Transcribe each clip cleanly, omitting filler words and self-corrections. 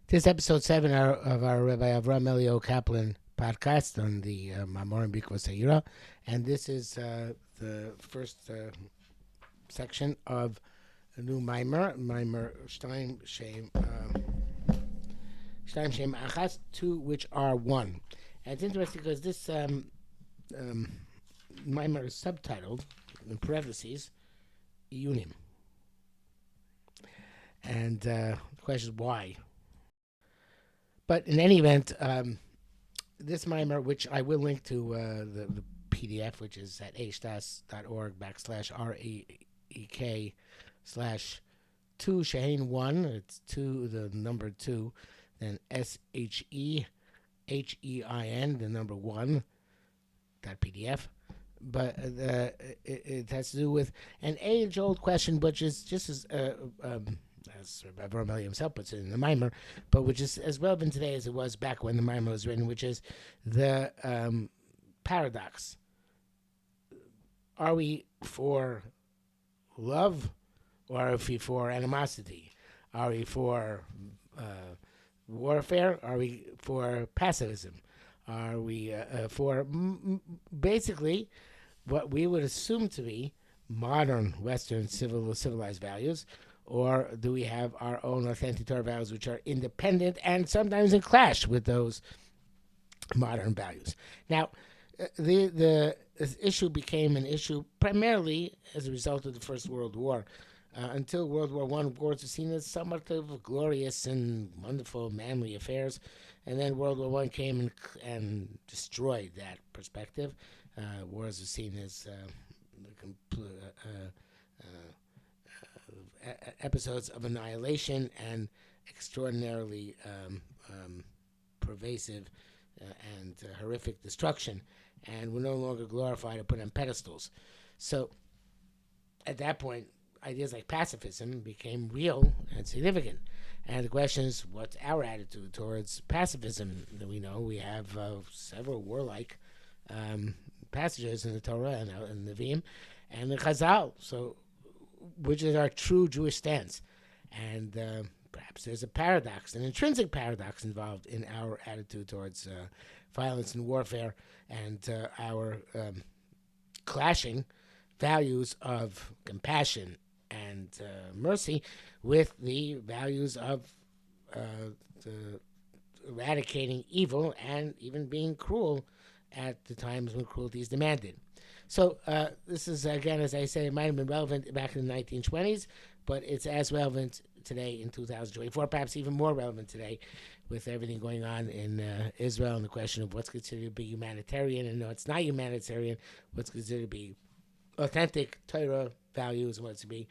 This is episode 7 of our Rabbi Avrohom Kaplan podcast on the Mamorim Bikva Seira. And this is the first section of a new Maimer Shtaim Shem Achas, two which are one. And it's interesting because this Maimer is subtitled, in parentheses, Yunim. And the question is why? But in any event, this mimer, which I will link to the PDF, which is at hdas.org/REK/2 Shein 1. It's 2, the number 2, then SHEHEIN, the number 1, that PDF. But it has to do with an age-old question, which is just as Rabbi himself puts it in the mimer, but which is as relevant today as it was back when the mimer was written, which is the paradox. Are we for love, or are we for animosity? Are we for warfare? Are we for pacifism? Are we for basically what we would assume to be modern Western civilized values? Or do we have our own authentic Torah values which are independent and sometimes in clash with those modern values? Now, the issue became an issue primarily as a result of the First World War. Until World War I, wars were seen as somewhat of glorious and wonderful, manly affairs. And then World War I came and destroyed that perspective. Wars were seen as episodes of annihilation and extraordinarily pervasive and horrific destruction, and were no longer glorified or put on pedestals. So at that point, ideas like pacifism became real and significant. And the question is, what's our attitude towards pacifism? We know we have several warlike passages in the Torah and in the Nevi'im and the Chazal. So which is our true Jewish stance. And perhaps there's a paradox, an intrinsic paradox involved in our attitude towards violence and warfare, and our clashing values of compassion and mercy with the values of the eradicating evil and even being cruel at the times when cruelty is demanded. So this is, again, as I say, it might have been relevant back in the 1920s, but it's as relevant today in 2024, perhaps even more relevant today with everything going on in Israel and the question of what's considered to be humanitarian and no, it's not humanitarian, what's considered to be authentic Torah values and what's to be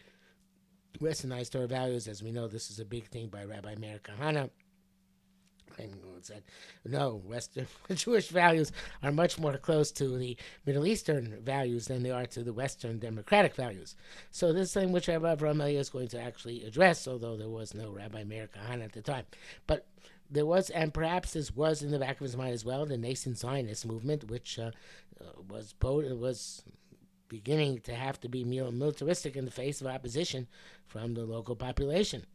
westernized Torah values. As we know, this is a big thing by Rabbi Meir Kahana. And said, no, Western Jewish values are much more close to the Middle Eastern values than they are to the Western democratic values. So this is something which Rabbi Avrohom is going to actually address, although there was no Rabbi Meir Kahana at the time. But there was, and perhaps this was in the back of his mind as well, the nascent Zionist movement, which was beginning to have to be militaristic in the face of opposition from the local population.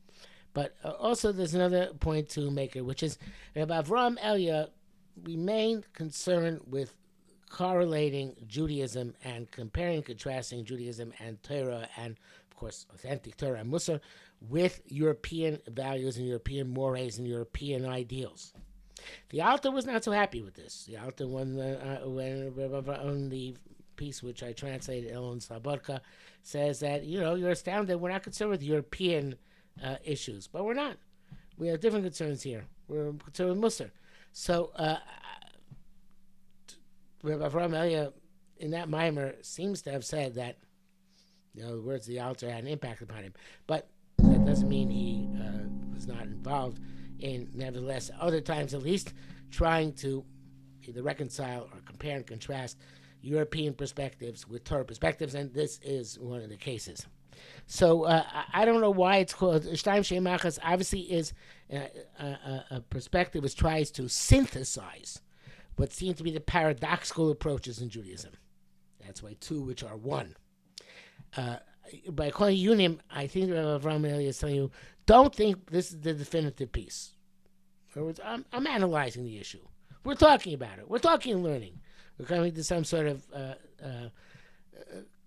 But also there's another point to make it, which is Rabbi Avrohom remained concerned with correlating Judaism and comparing and contrasting Judaism and Torah and, of course, authentic Torah and Musar with European values and European mores and European ideals. The Alter was not so happy with this. The Alter, when the piece which I translated, Elon Slabodka, says that, you're astounded. We're not concerned with European issues, but we're not. We have different concerns here. We're concerned with Musar. So Rabbi Avrohom in that mimer seems to have said that the words of the Alter had an impact upon him, but that doesn't mean he was not involved in, nevertheless, other times at least, trying to either reconcile or compare and contrast European perspectives with Torah perspectives, and this is one of the cases. So I don't know why it's called Shtaim Shem Achas. Obviously, is a perspective which tries to synthesize what seem to be the paradoxical approaches in Judaism. That's why two which are one. By calling Yunim, I think Rabbi Avrohom is telling you, don't think this is the definitive piece. In other words, I'm analyzing the issue. We're talking about it. We're talking and learning. We're coming to some sort of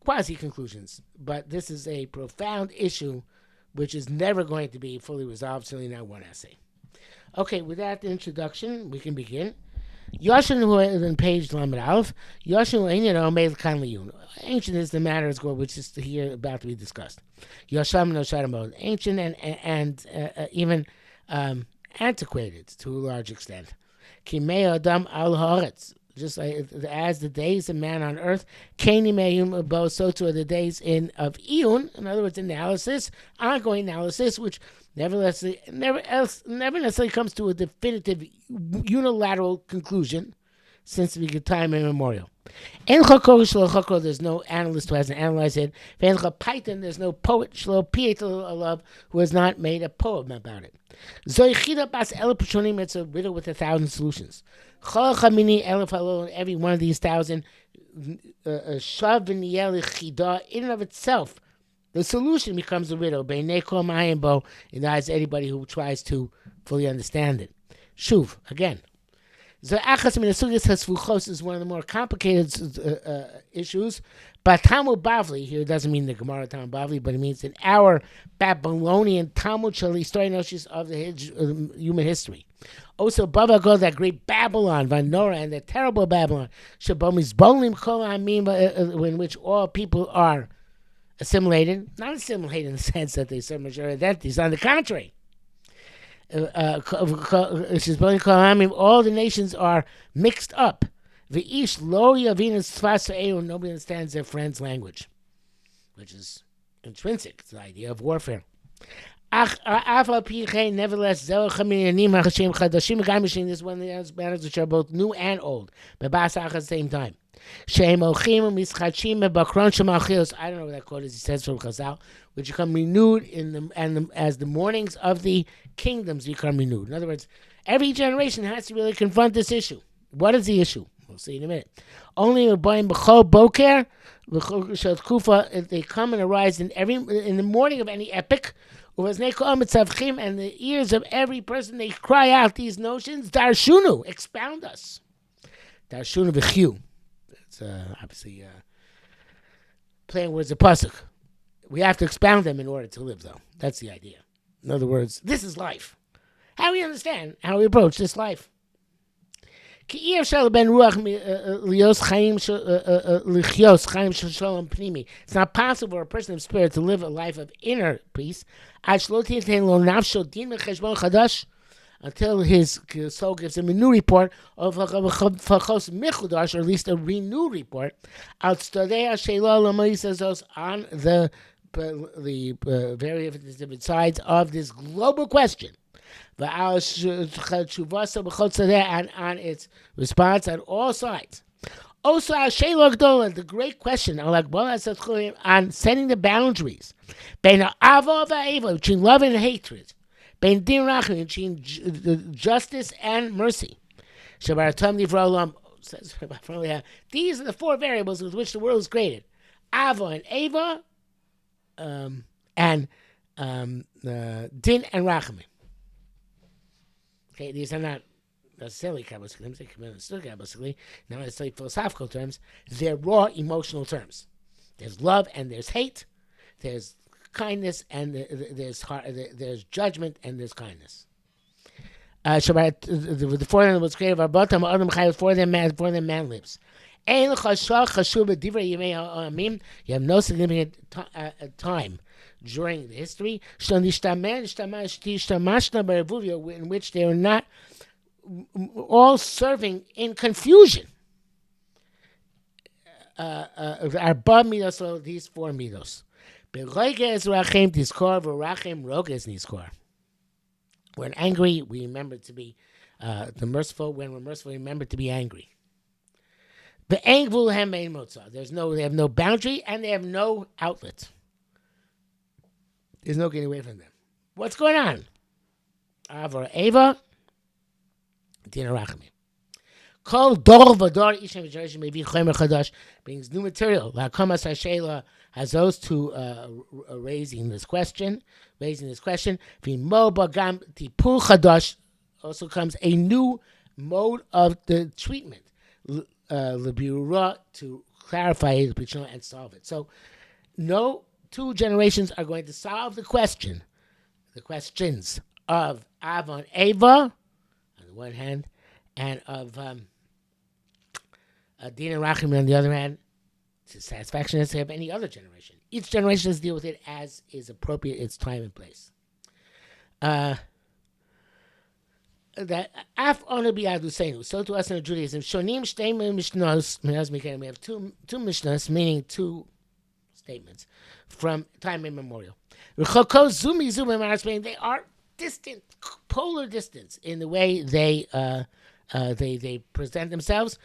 quasi-conclusions. But this is a profound issue which is never going to be fully resolved, certainly not one essay. Okay, with that introduction, we can begin. Yoshin in page Lamed Aleph. Yoshin Made Kan Liyun. Ancient is the matter which is here about to be discussed. Yosham no Sharamod. Ancient and even antiquated to a large extent. Kimei Adam al Haaretz. Just like as the days of man on earth, Kani Meyum Bo, so too are the days of Iyun. In other words, analysis, ongoing analysis, which never necessarily comes to a definitive unilateral conclusion since the time immemorial. There's no analyst who hasn't analyzed it. There's no poet who has not made a poem about it. It's a riddle with 1,000 solutions. Every one of these 1,000 in and of itself, the solution becomes a riddle. In the eyes of anybody who tries to fully understand it. Shuv, again. Achas is one of the more complicated issues. But Talmud Bavli, here doesn't mean the Gemara Talmud Bavli, but it means in our Babylonian Talmud Shali of the human history. Also, Bava Go, that great Babylon, Vanora, and the terrible Babylon, in which all people are assimilated, not assimilated in the sense that they serve majority identities, on the contrary. All the nations are mixed up. Nobody understands their friend's language, which is intrinsic to the idea of warfare. Nevertheless, this is one of the matters which are both new and old, but at the same time. I don't know what that quote is. He says from Chazal, which become renewed as the mornings of the kingdoms become renewed. In other words, every generation has to really confront this issue. What is the issue? We'll see in a minute. Only boker, they come and arise in the morning of any epic. And the ears of every person, they cry out these notions. Darshunu, expound us. Darshunu v'chiu. It's obviously playing words of pasuk. We have to expound them in order to live, though. That's the idea. In other words, this is life. How we understand, how we approach this life. It's not possible for a person of spirit to live a life of inner peace until his soul gives him a new report, or at least a renewed report, on the various different sides of this global question. And on its response on all sides. Also, the great question on setting the boundaries between love and hatred, between justice and mercy. These are the 4 variables with which the world is created: Ava and Ava, and Din and Rachamim. Okay, these are not necessarily Kabbalistic terms. They come in still Kabbalistically. Not necessarily philosophical terms. They're raw emotional terms. There's love and there's hate. There's kindness and there's judgment and there's kindness. The 4 of them was created. For them man lives. You have no significant time during the history in which they are not all serving in confusion. These 4 midos. When angry, we remember to be the merciful. When we're merciful, we remember to be angry. They have no boundary and they have no outlet. There's no getting away from them. What's going on? Ava, Dina Rachamim. Kol dor v'dor ishem v'generation maybe chomer chadash brings new material. La'kamas hashela has those to raising this question. V'imo bagam tipul chadash also comes a new mode of the treatment, Libura, to clarify it and solve it. So no two generations are going to solve the questions of Avon Eva on the one hand, and of Din and Rachim on the other hand, to satisfaction as of any other generation. Each generation has to deal with it as is appropriate, its time and place. That af ono biadusenu. So to us in Judaism, shonim Shtaim mishnos. We have two mishnas, meaning two statements from time immemorial. They are distant, polar distance in the way they present themselves.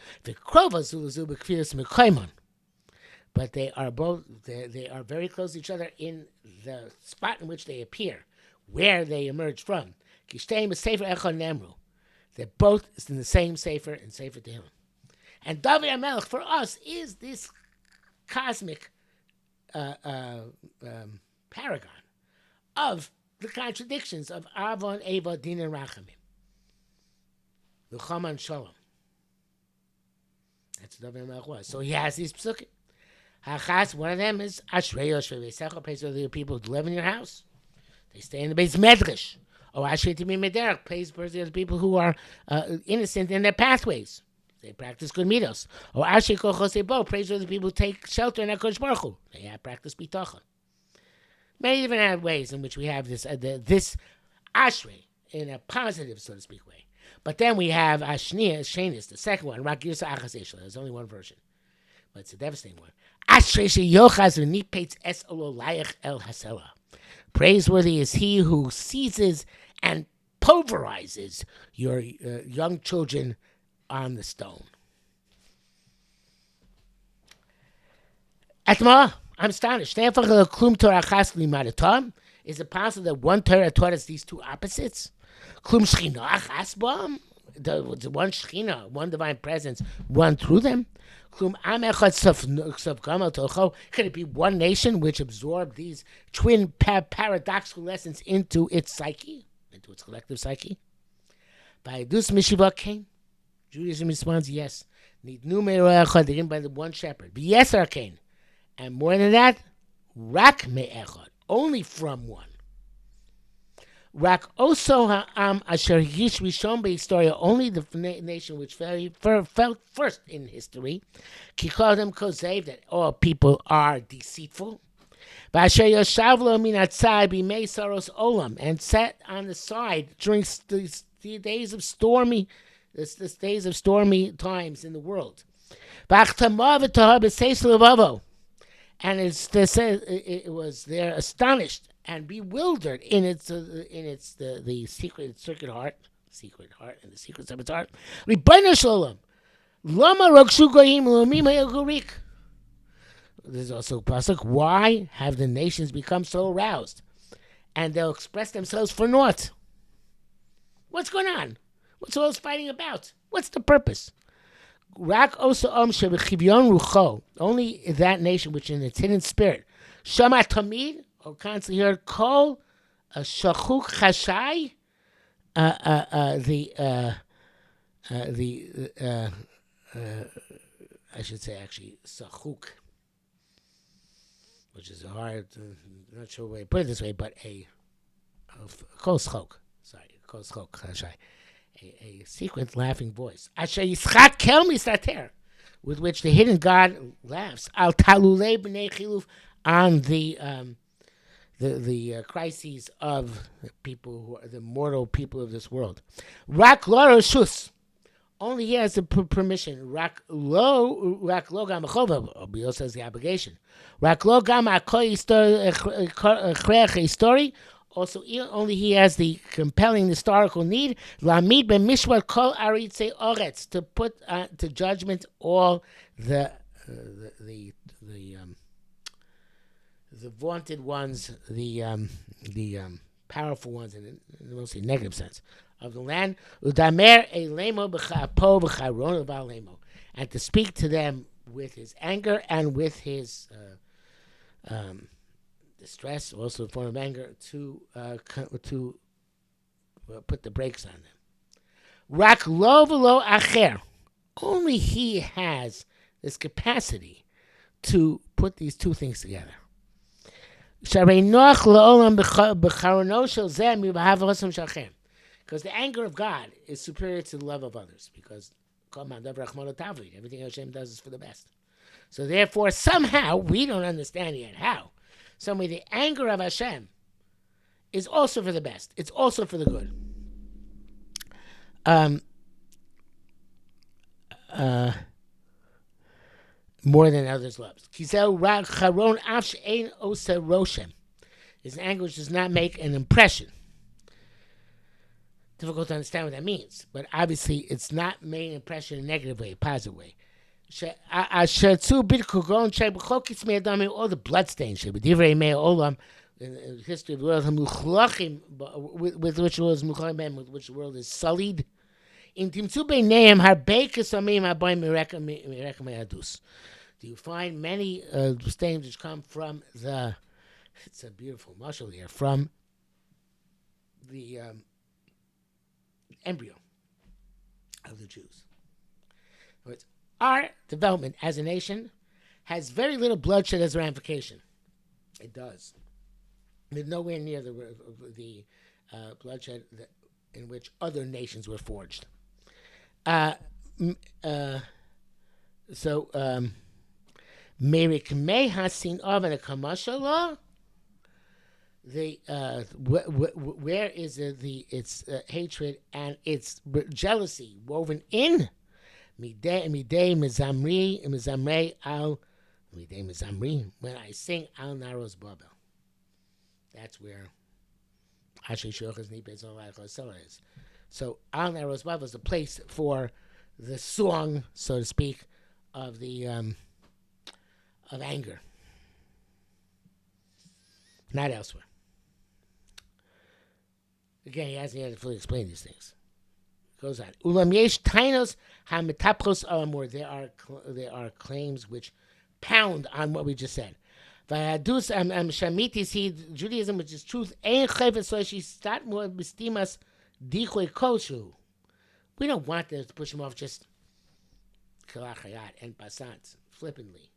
But they are both they are very close to each other in the spot in which they appear, where they emerge from. They're both in the same Sefer and Sefer Tehillim. And David HaMelech for us is this cosmic paragon of the contradictions of Avon, Eva, Din, and Rachamim. L'chama and Shalom. That's what David HaMelech was. So he has these psukim. Achas, one of them is Ashrei Yoshvei Veisecha, praise the people who live in your house. They stay in the base medrash. Or Ashrei Timim Mederach, praise the people who are innocent in their pathways. They practice good midos. Or Ashrei Kol Chosei Bo, praise the people who take shelter in HaKadosh Baruch Hu. They have practice bitachon. Many different ways in which we have this Ashrei in a positive, so to speak, way. But then we have Ashniya, Shenis, the second one, Rak Yirsa Achas Eshel. There's only one version, but it's a devastating one. Ashrei sheyochaz v'nipetz es ololayach el hasela. Praiseworthy is he who seizes and pulverizes your young children on the stone. Atma, I'm astonished. Is it possible that one Torah taught us these two opposites? Klum shchina achas b'am, the one shchina, one divine presence, one through them. Could it be one nation which absorbed these twin paradoxical lessons into its psyche, into its collective psyche? By Dus Mishiva came. Judaism responds, yes. By the one shepherd. Yes, Arcane. And more than that, Rak me'echad, only from one. Rak also ha'am asher yish rishon behistoria, only the nation which felt first in history. Kikodem kozev, that all people are deceitful. V'asher yoshav lo min atzad b'mei saros olam, and sat on the side during the days of stormy times in the world. V'achtamav v'tahar b'seis levavo, and it was there astonished and bewildered in the secret heart and the secrets of its heart. Ribono shalom, lama rogshu goyim l'omim ha'yogurik. There's also a pasuk. Why have the nations become so aroused, and they'll express themselves for naught? What's going on? What's all this fighting about? What's the purpose? Rak osa shebechivyon rucho, only that nation which in its hidden spirit, shama tamid, or constantly heard, kol shachuk chashai, I should say actually sachuk, which is a hard, not sure way to put it this way, but kol schok, kol schok chashai. A secret laughing voice, with which the hidden God laughs, al talulei b'nei chiluf, on the crises of the people who are the mortal people of this world. Rak lo reshus, only he has the permission. Rak lo gam chova, he also has the obligation. Rak lo gam akol story. Also, only he has the compelling historical need, lamid b'mishvat kol aritzei oretz, to put to judgment all the vaunted ones, the powerful ones in the mostly negative sense of the land. Udamer elemo b'chapo b'charon v'alemo, and to speak to them with his anger and with his distress, also a form of anger, to put the brakes on them. Rak lo v'lo acher. Only he has this capacity to put these two things together. Because the anger of God is superior to the love of others. Because everything Hashem does is for the best. So therefore, somehow, we don't understand yet how. Someway the anger of Hashem is also for the best. It's also for the good. More than others' loves. His anguish does not make an impression. Difficult to understand what that means, but obviously it's not making an impression in a negative way, a positive way. All the bloodstains in the history of the world, with which the world is sullied. Do you find many stains which come from the? It's a beautiful mashal here, from the embryo of the Jews. Our development as a nation has very little bloodshed as a ramification. It does. It's nowhere near the bloodshed in which other nations were forged. Merik may hasin oven a kamashala. Where is its hatred and its jealousy woven in? Mizamri al when I sing al naros babel. That's where is. So al naros babel is a place for the song, so to speak, of the of anger, not elsewhere. Again, he hasn't yet fully explained these things. Goes on. Ulam yesh tainos hametapchos amor. There are claims which pound on what we just said. Vayadus shamiti see Judaism, which is truth. Ein chayvet so she start more b'stimas dichoy koshu. We don't want to push him off just kalachayat and passant flippantly.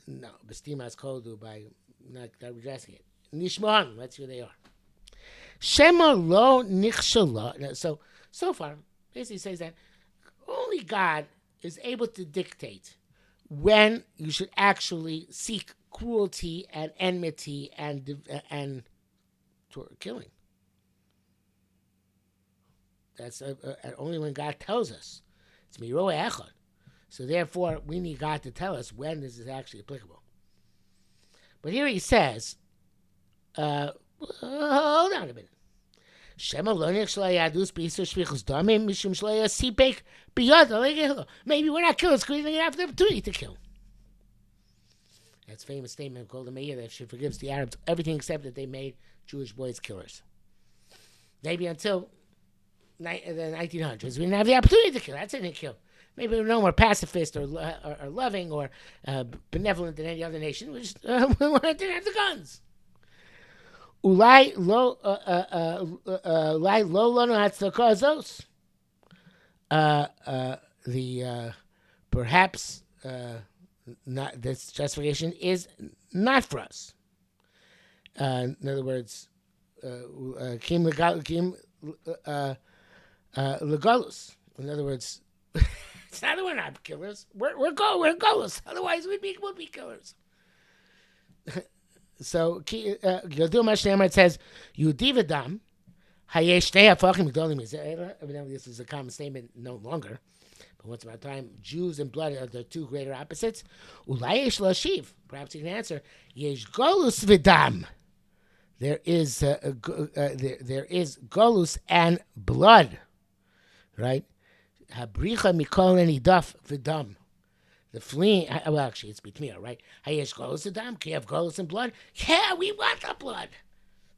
No, b'stimas kodu by not addressing it. Nishmohan, that's who they are. Shema lo nichshala. So far, basically says that only God is able to dictate when you should actually seek cruelty and enmity and killing. That's only when God tells us. It's miroe echad. So therefore, we need God to tell us when this is actually applicable. But here he says, hold on a minute. Maybe we're not killers because we didn't have the opportunity to kill. That's a famous statement called the Meir that she forgives the Arabs everything except that they made Jewish boys killers. Maybe until the 1900s, we didn't have the opportunity to kill. That's it, didn't kill. Maybe we're no more pacifist or loving or benevolent than any other nation. We just didn't have the guns. Ulai lo lanu hatzedakah zos. Perhaps not this justification is not for us. In other words, kim legalus. In other words, it's not that we're not killers. We're galus. Otherwise, would be killers. So, Yodil Mashnei it says, Yudi v'dam, hayesh shtei hafachim gdolim mizeh. Evidently, this is a common statement no longer. But once upon a time, Jews and blood are the two greater opposites. Ulayesh lashiv. Perhaps you can answer, yesh golus v'dam. There is golus and blood, right? Habricha mikol enidaf v'dam. The fleeing, well, actually, it's bitmir, right? Hayesh golus v'dam. Can you have golus and blood? Yeah, we want the blood,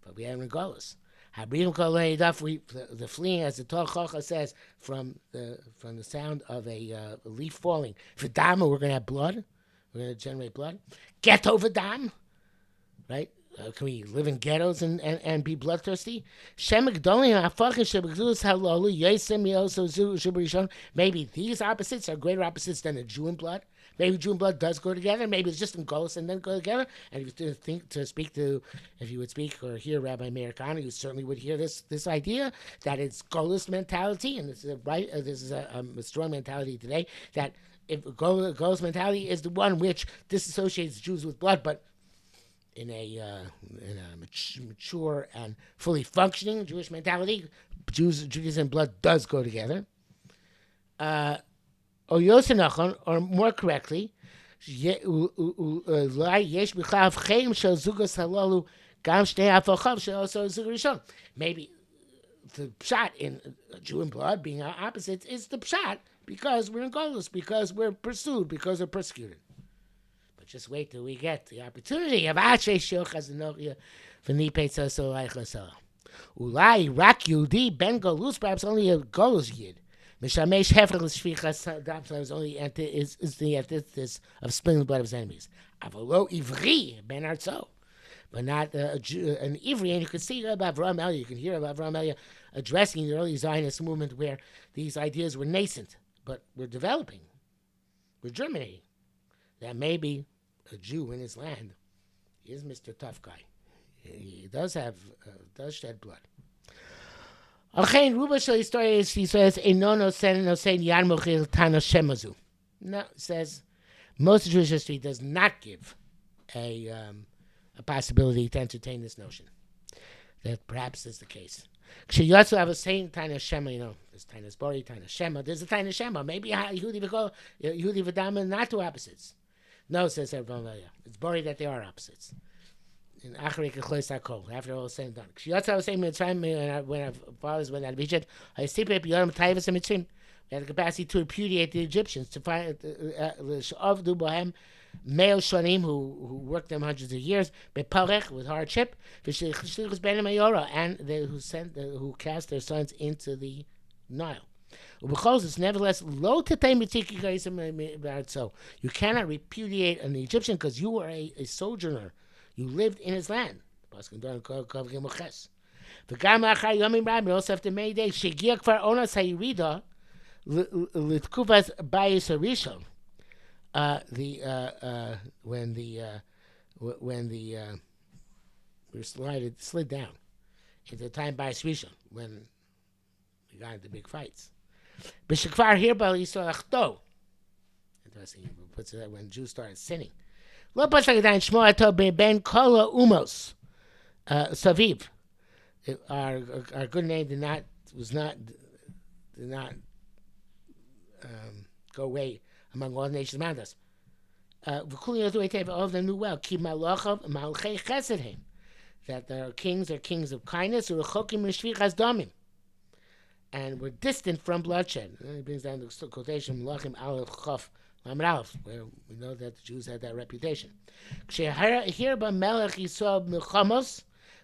but we haven't golus. Habricha mikol enidaf. The fleeing, as the Torah Chocha says, from the sound of a leaf falling. V'dam, we're going to have blood. We're going to generate blood. Get over dam, right? Can we live in ghettos and be bloodthirsty? Maybe these opposites are greater opposites than a Jew and blood. Maybe Jew and blood does go together. Maybe it's just in Golos and then go together. And if you if you would speak or hear Rabbi Meir Kahane, you certainly would hear this idea that it's Golos mentality, and this is a strong mentality today. That if Golos mentality is the one which disassociates Jews with blood, but in a mature and fully functioning Jewish mentality, Judaism and blood does go together. Or more correctly, maybe the pshat in Jew and blood being our opposites is the pshat because we're in Golus, because we're pursued, because we're persecuted. But just wait till we get the opportunity of Achas Shochas Enochia V'Nipetza Solai Ulai Rak Yudi Ben Golus, perhaps only a Golus Yid. Mishamesh Hefer L'Shvichas Dam is only is the antithesis of spilling the blood of his enemies. Avolo Ivri Ben Artzo, but not an Ivri. And you can see about Avrohom Eliyahu, you can hear about Avrohom Eliyahu addressing the early Zionist movement where these ideas were nascent, but we're developing, we're germinating. That maybe a Jew in his land is Mr. Tough Guy. He does shed blood. No, it says most of Jewish history does not give a possibility to entertain this notion. That perhaps is the case. You also have a saying Taina Shema, there's Taina Bori, Taina Shema, there's a Taina Shema. Maybe Yehudi V'Dama not two opposites. No, says Avrohom Eliyahu. It's Bori that they are opposites. In after all is said and done. She also was saying when our fathers went out of Egypt, we had the capacity to repudiate the Egyptians, to find male shonim who worked them hundreds of years, with hardship, and who cast their sons into the Nile. It's nevertheless low to so you cannot repudiate an Egyptian because you were a sojourner. You lived in his land. Also after many days, when we slid down into the time by Rishon, when we got into big fights. Interesting, he puts it that when Jews started sinning. Saviv, our good name did not go away among all the nations around us. All of them knew well that their kings are kings of kindness, and were distant from bloodshed. And it brings down the quotation Melachim Aleph Chof Lamed Aleph, where we know that the Jews had that reputation.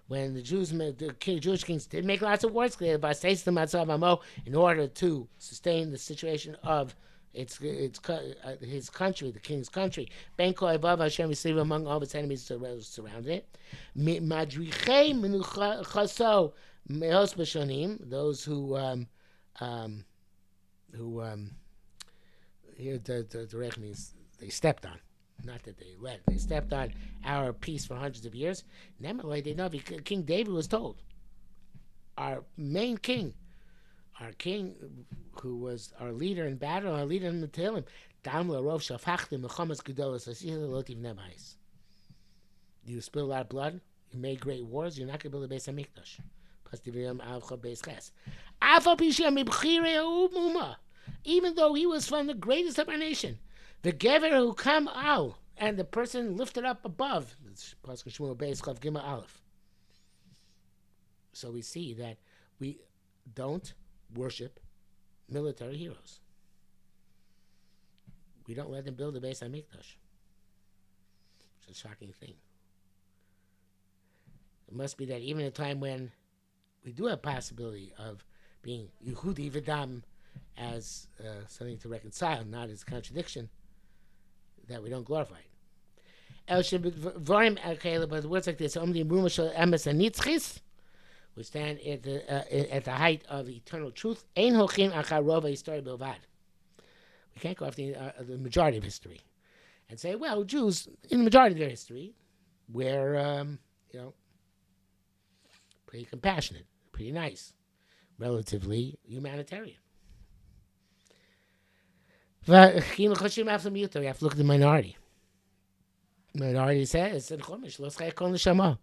When the Jewish kings did make lots of wars, in order to sustain the situation of his country, the king's country. Among all his enemies surrounded it. Those who here the Rech means they stepped on, not that they led. They stepped on our peace for hundreds of years. Nevertheless, they know King David was told, our main king, our king who was our leader in battle, our leader in the Tehillim, you spill a lot of blood, you made great wars, you're not going to build a Beis HaMikdash. Even though he was from the greatest of our nation, the Gever who come out, and the person lifted up above. So we see that we don't worship military heroes. We don't let them build a Beis HaMikdash. It's a shocking thing. It must be that even at a time when we do have possibility of being Yehudi V'Dam as something to reconcile, not as a contradiction, that we don't glorify it. But words like this, which stand at the height of eternal truth. We can't go after the majority of history and say, well, Jews, in the majority of their history, were, pretty compassionate, pretty nice, relatively humanitarian. We have to look at the minority. The minority says, in Chumash, Lo Schei Kol Neshama.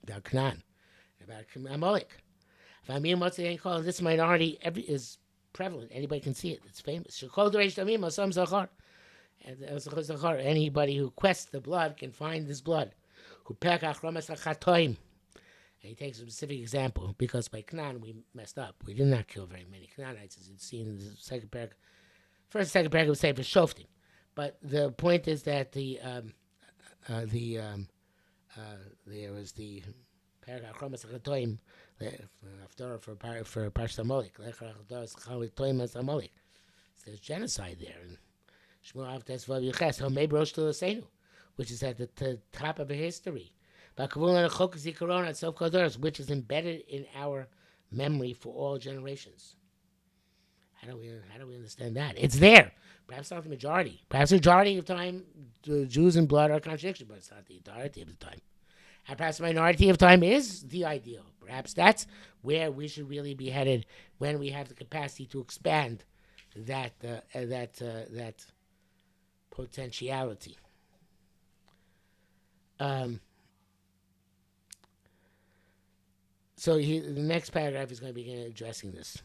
About Canaan, about Amalek. This minority is prevalent. Anybody can see it. It's famous. And anybody who quests the blood can find this blood. And he takes a specific example because by Canaan we messed up. We did not kill very many Canaanites, as it's seen in the second paragraph. First, second paragraph would say for Shoftim, but the point is that there was the paragraph Chromas Chatoim for Parshas Amalek. There's genocide there, and Shmuel Avtes Vav Yuches Homei Brosh Tulasenu, which is at the top of history. Which is embedded in our memory for all generations. How do we understand that? It's there. Perhaps not the majority. Perhaps the majority of the time, the Jews in blood are a contradiction, but it's not the entirety of the time. And perhaps the minority of time is the ideal. Perhaps that's where we should really be headed when we have the capacity to expand that potentiality. So the next paragraph is going to begin addressing this.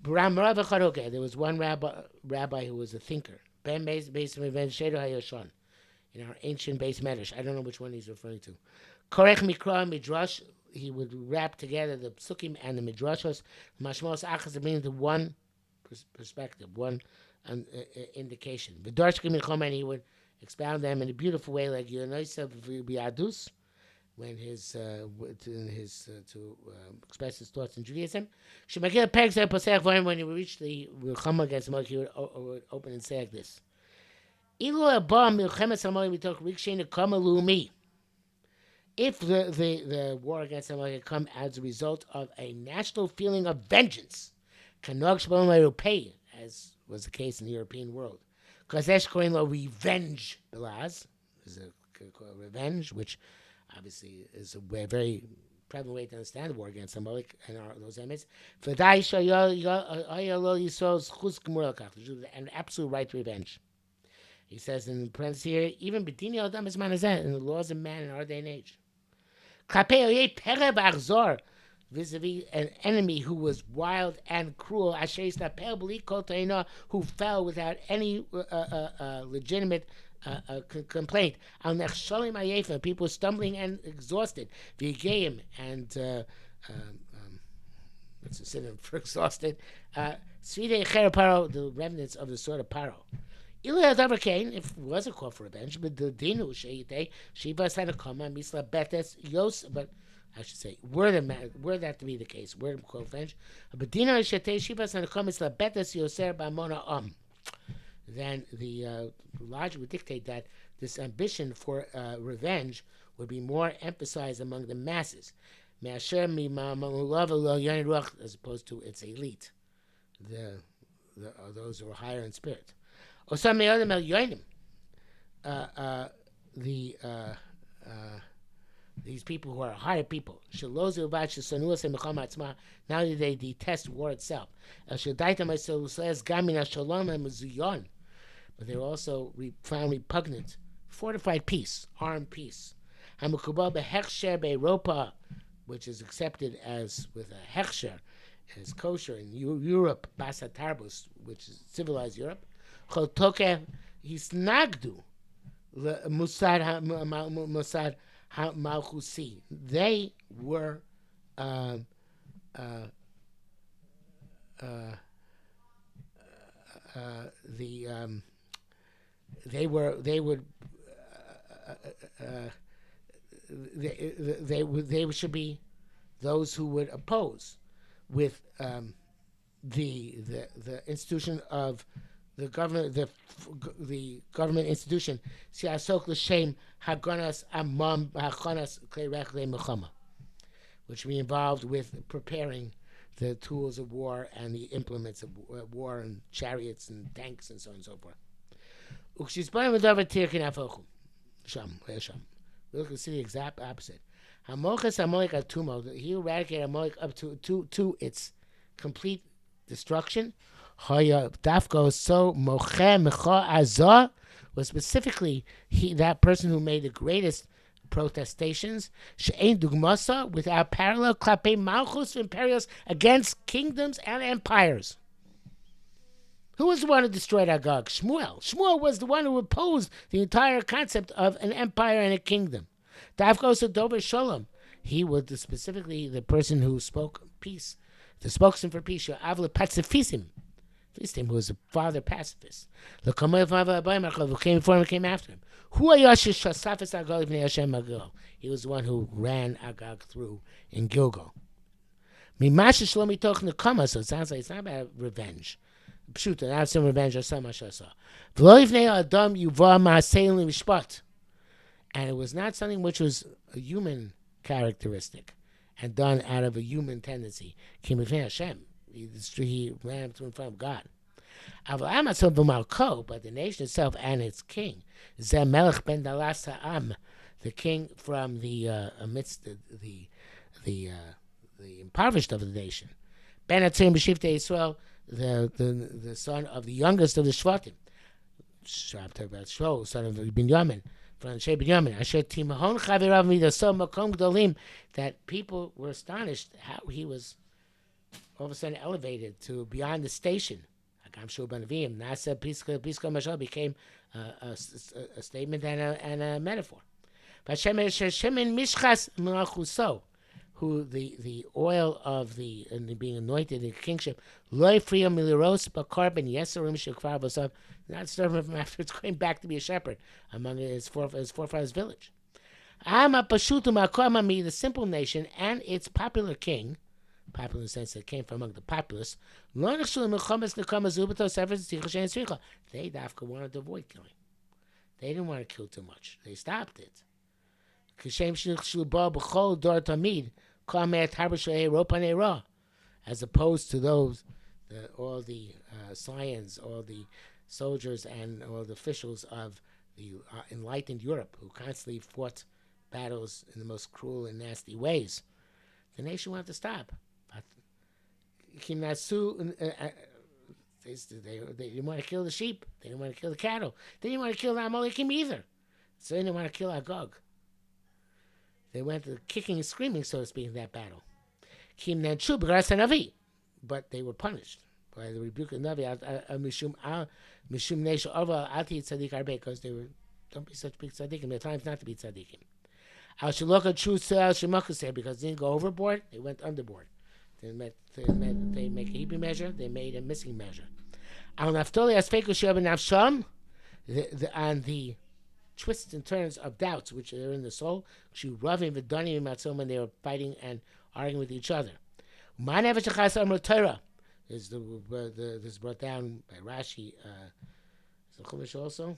There was one rabbi who was a thinker. In our ancient base medrash. I don't know which one he's referring to. Korech Mikra Midrash. He would wrap together the psukim and the midrashos. Mashmos Achas, meaning the one perspective, one indication. And he would expound them in a beautiful way, like Yonoisa Biadus, when to express his thoughts in Judaism. When he would reach the Chama against Malach, he would open and say like this. If the war against Amalek had come as a result of a national feeling of vengeance, as was the case in the European world, revenge, is a revenge, which obviously is a very prevalent way to understand the war against Amalek and those enemies. An absolute right to revenge. He says in parentheses here, even B'dini Adam is manazeh, in the laws of man in our day and age. Vis-a-vis an enemy who was wild and cruel, who fell without any legitimate complaint. People were stumbling and exhausted. And what's a synonym for exhausted? The remnants of the sword of Paro. If it was a call for revenge, but the dinu Shivas had a comma, misla betes yos, but I should say, were that to be the case, were to call revenge, but dinu Shivas had a comma, misla betes yoser b'amona then the logic would dictate that this ambition for revenge would be more emphasized among the masses, as opposed to its elite, those who are higher in spirit. Or some other Melyonim, these people who are higher people, now they detest war itself. But they also found repugnant fortified peace, armed peace. Which is accepted as with a hechsher, as kosher in Europe, Basa Tarbus, which is civilized Europe. Hisnagdu Musad Malchusi. They were they should be those who would oppose with the institution of the government institution, Siasok l'shem hagonas amam hagonas klerech le'mechama, which we involved with preparing the tools of war and the implements of war and chariots and tanks and so on and so forth. Ukshizbayim v'davar tirkin afochum sham. We look to see the exact opposite. Hamochas Amalek atumo. He eradicated Amalek up to its complete destruction. Haya dafko so moche mecha azah was specifically that person who made the greatest protestations. She'ein dugmasa, without parallel, klape malchus imperios, against kingdoms and empires. Who was the one who destroyed Agag? Shmuel. Shmuel was the one who opposed the entire concept of an empire and a kingdom. Davkos Dover Shalom. He was specifically the person who spoke peace, the spokesman for peace. Avle Pacifisim. Who was a father pacifist. Who came before him and came after him. He was the one who ran Agag through in Gilgal. So it sounds like it's not about revenge. Pshuta, not some revenge or some mashasa. And it was not something which was a human characteristic and done out of a human tendency. He ran up to in front of God. But the nation itself and its king, Zemelech ben Dalas Ha'am, the king from the amidst the impoverished of the nation, Ben Atzim b'Shivtei Yisrael, the son of the youngest of the Shvatim, son of Binyamin, from Shei Binyamin, Asher Timahon Chavirav Midaso Makom Gdolim, that people were astonished how he was all of a sudden elevated to beyond the station. Agam Shul Banavim, Nasa Piska Mashal became a statement and a metaphor. Shemin Mishchas Melachuso, who the oil of being anointed in kingship, Loi Friya Miliros Bakarban Yesarim Shekvar Basav, not serving him afterwards, going back to be a shepherd among his forefathers' village. Ama Pashutum Akamami, the simple nation and its popular king, popular in the sense that came from among the populace, they dafka wanted to avoid killing. They didn't want to kill too much. They stopped it. As opposed to those, all the scions, all the soldiers, and all the officials of the enlightened Europe who constantly fought battles in the most cruel and nasty ways. The nation wanted to stop. They didn't want to kill the sheep. They didn't want to kill the cattle. They didn't want to kill the Amalekim either. So they didn't want to kill Agag. They went to kicking and screaming, so to speak, in that battle. But they were punished by the rebuke of Navi, because they were, don't be such big tzaddikim. There are times not to be tzaddikim. Because they didn't go overboard, they went underboard. They make a Hebrew measure, they made a missing measure. On the twists and turns of doubts which are in the soul, when they were fighting and arguing with each other. This is brought down by Rashi. Is Chumash also?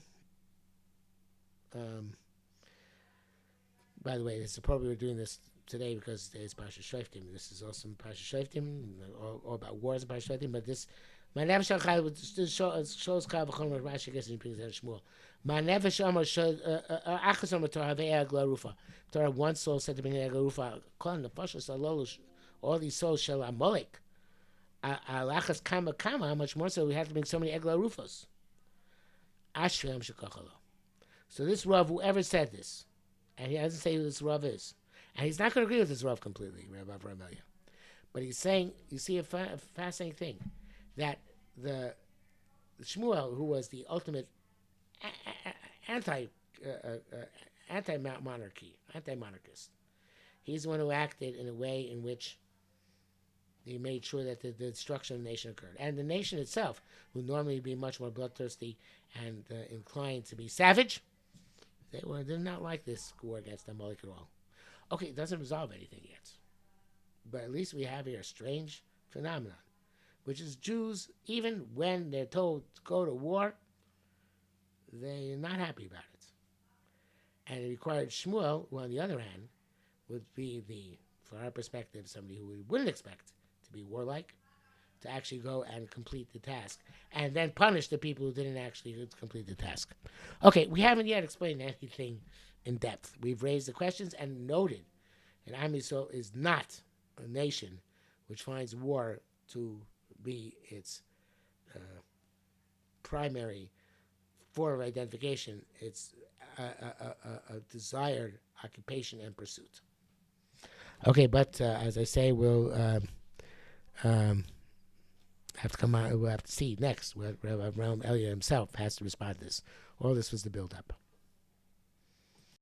By the way, it's appropriate we're doing this today because it's Parashat Shtaim. This is also Parashat Shtaim, all about wars in Parashat Shtaim. But this, my nefesh shows Kal v'chol what Rashi gets in Shmuel. My nefesh Amar Achas Amar Torah ve'egla rufa. Torah, one soul said to me egla rufa. Kol nefashos alolu, all these souls shall Amalek. Achas kama, how much more so we have to bring so many egla rufos. Ashram shekachalo. So this Rav, whoever said this, and he doesn't say who this Rav is, and he's not going to agree with this Rav completely, Rabbi Avrohom, but he's saying, you see a fascinating thing, that the Shmuel, who was the ultimate anti-monarchist, he's the one who acted in a way in which he made sure that the destruction of the nation occurred. And the nation itself, who normally be much more bloodthirsty and inclined to be savage, they did not like this war against Amalek at all. Okay, it doesn't resolve anything yet. But at least we have here a strange phenomenon. which is Jews, even when they're told to go to war, they're not happy about it. And it required Shmuel, who on the other hand would be for our perspective, somebody who we wouldn't expect to be warlike, to actually go and complete the task, and then punish the people who didn't actually complete the task. Okay, we haven't yet explained anything in depth. We've raised the questions and noted that Am Yisrael is not a nation which finds war to be its primary form of identification. It's a desired occupation and pursuit. Okay, but as I say, we'll have to come out. We'll have to see next what Rabbi Eliyahu himself has to respond to this. All this was the build-up.